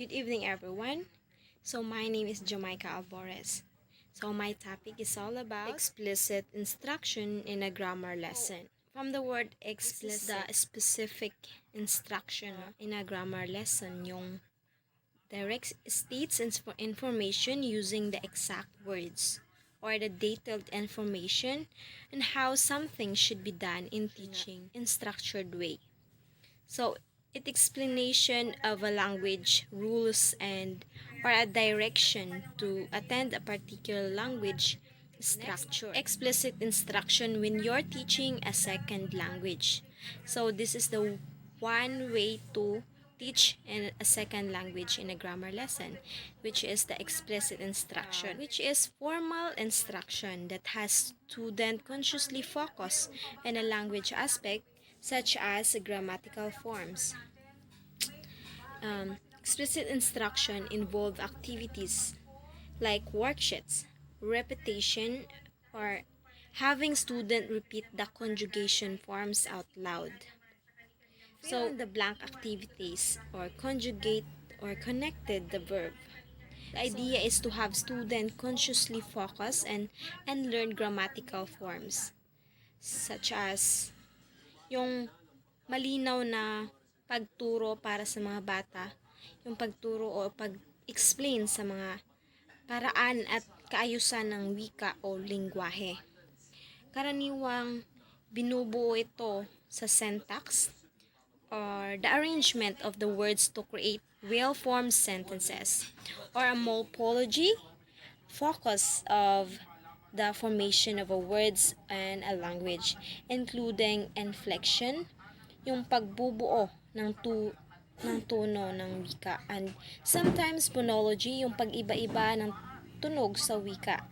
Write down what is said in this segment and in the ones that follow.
Good evening, everyone. So, my name is Jamaica Alvarez. So, my topic is all about explicit instruction in a grammar lesson. From the word explicit, the specific instruction in a grammar lesson, yung direct states information using the exact words or the detailed information on how something should be done in teaching in structured way. So, it explanation of a language, rules, and or a direction to attend a particular language structure. Explicit instruction when you're teaching a second language. So, this is the one way to teach in a second language in a grammar lesson, which is the explicit instruction, which is formal instruction that has student consciously focus on a language aspect such as grammatical forms. Explicit instruction involve activities like worksheets, repetition, or having student repeat the conjugation forms out loud. So the blank activities or conjugate or connected the verb. The idea is to have student consciously focus and learn grammatical forms such as yung malinaw na pagturo para sa mga bata, yung pagturo o pag-explain sa mga paraan at kaayusan ng wika o lingwahe. Karaniwang binubuo ito sa syntax or the arrangement of the words to create well-formed sentences or a morphology focus of the formation of a words and a language, including inflection, yung pagbubuo ng tono ng wika, and sometimes phonology, yung pag-iba-iba ng tunog sa wika,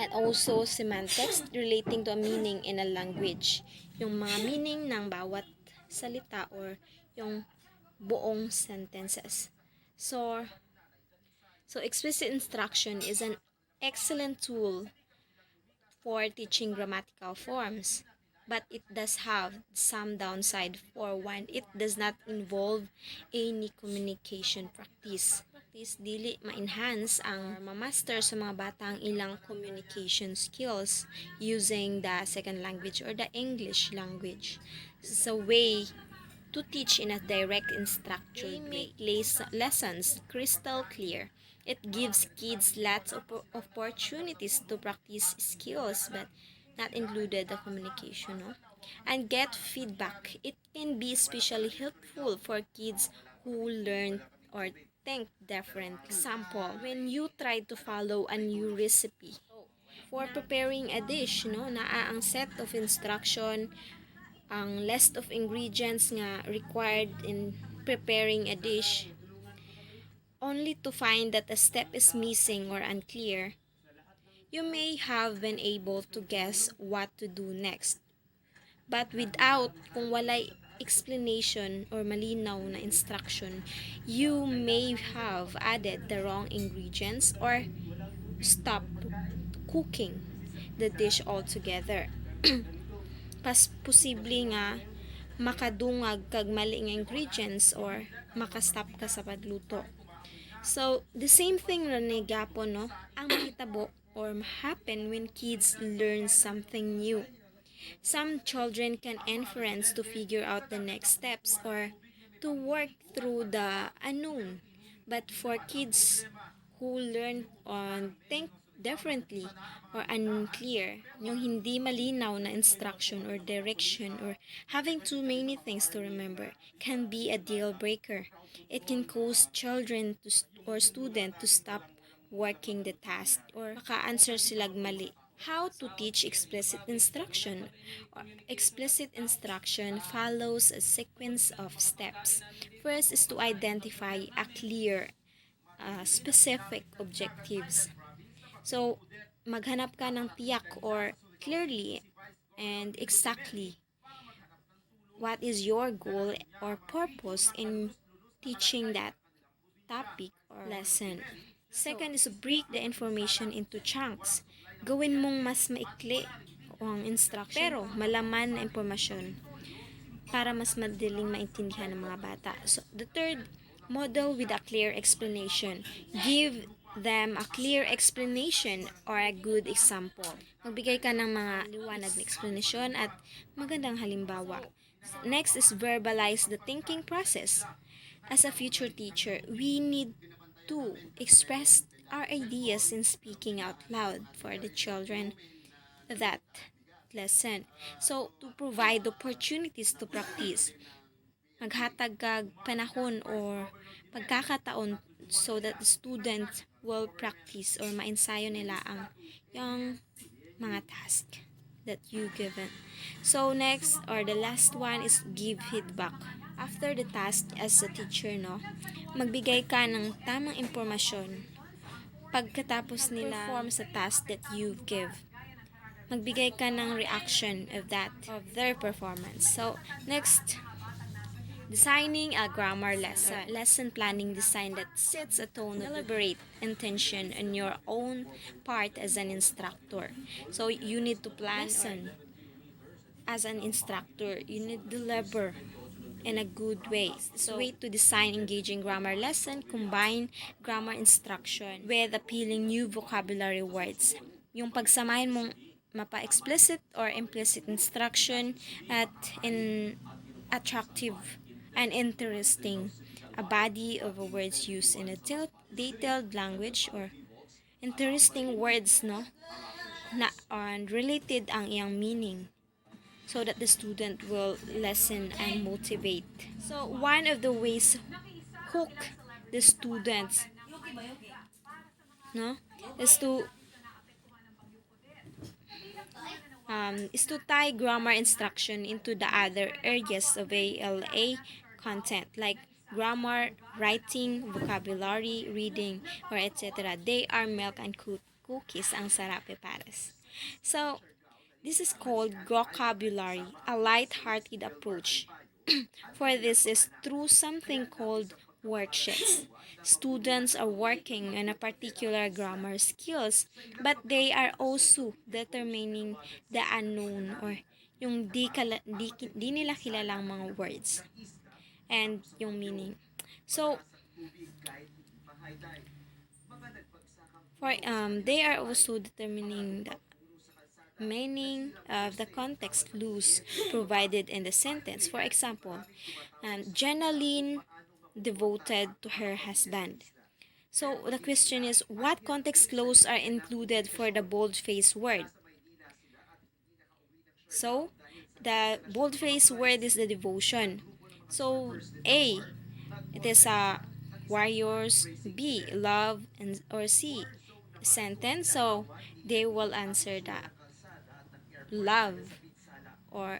and also semantics relating to a meaning in a language, yung mga meaning ng bawat salita or yung buong sentences. So explicit instruction is an excellent tool for teaching grammatical forms, but it does have some downside. For one, it does not involve any communication practice. Dili ma-enhance ang ma-master sa mga bata ang ilang communication skills using the second language or the English language. This is a way to teach in a direct and structured way. Lessons crystal clear. It gives kids lots of opportunities to practice skills, but not included the communication, no? And get feedback. It can be especially helpful for kids who learn or think different. Example, when you try to follow a new recipe for preparing a dish, no, naa ang set of instruction, ang list of ingredients nga required in preparing a dish, only to find that a step is missing or unclear, you may have been able to guess what to do next. But without, kung walay explanation or malinaw na instruction, you may have added the wrong ingredients or stopped cooking the dish altogether. Posible nga makadungag kag mali nga ingredients or makastop ka sa pagluto. So, the same thing na ni gapon, no? Ang mahitabo or happen when kids learn something new. Some children can inference to figure out the next steps or to work through the unknown. But for kids who learn or think differently or unclear, yung hindi malinaw na instruction or direction or having too many things to remember can be a deal breaker. It can cause children or student to stop working the task or maka-answer silag mali. How to teach explicit instruction? Explicit instruction follows a sequence of steps. First is to identify a clear, specific objectives. So, maghanap ka ng tiyak or clearly and exactly what is your goal or purpose in teaching that topic or lesson. Second is to break the information into chunks. Gawin mong mas maikli ang instruction pero malaman na impormasyon para mas madaling maintindihan ng mga bata. So, the third, Model with a clear explanation. Give them a clear explanation or a good example. Magbigay ka ng mga liwanag na explanation at magandang halimbawa. Next is verbalize the thinking process. As a future teacher, we need to express our ideas in speaking out loud for the children that lesson. So, to provide opportunities to practice, maghatag kag panahon or pagkakataon so that the student will practice or mainsayo nila ang yung mga task that you given. So next or the last one is give feedback. After the task as a teacher, no, magbigay ka ng tamang impormasyon pagkatapos nila perform sa task that you give. Magbigay ka ng reaction of their performance. So next, designing a grammar lesson. Lesson planning design that sets a tone of deliberate intention on your own part as an instructor. So you need to plan lesson as an instructor. You need to deliver in a good way. So way to design engaging grammar lesson, combine grammar instruction with appealing new vocabulary words. Yung pagsamahin mong mapa-explicit or implicit instruction at in attractive and interesting a body of words used in a detailed language or interesting words, no, na and related ang iyang meaning so that the student will listen and motivate. So one of the ways hook the students, no, is to tie grammar instruction into the other areas of ALA content like grammar, writing, vocabulary, reading, or etc. They are milk and cookies ang sarape pares. So, this is called vocabulary, a light-hearted approach. For this is through something called worksheets. Students are working on a particular grammar skills, but they are also determining the unknown or yung di nila kilalang mga words and yung meaning. So, they are also determining the meaning of the context clues provided in the sentence. For example, Jenaline devoted to her husband. So the question is, what context clues are included for the bold-faced word? So, the bold-faced word is the devotion. So, A, it is warriors. B, love, and or C, sentence. So, they will answer the love or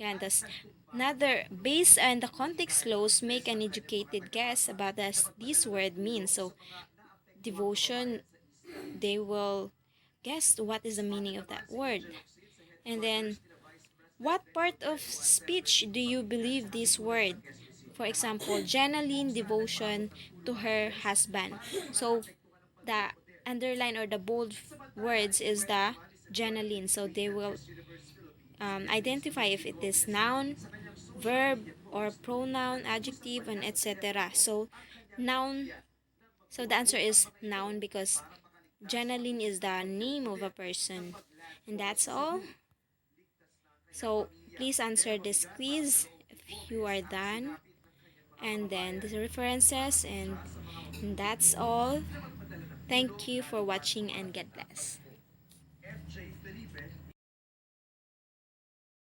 yan. Thus, another, based on the context clues, make an educated guess about this word means. So, devotion, they will guess what is the meaning of that word. And then, what part of speech do you believe this word? For example, Jenaline devotion to her husband. So, the underline or the bold words is the Jenaline. So, they will identify if it is noun, verb, or pronoun, adjective, and etc. So, noun. So, the answer is noun because Jenaline is the name of a person. And that's all. So, please answer this quiz if you are done. And then the references, and that's all. Thank you for watching and God bless.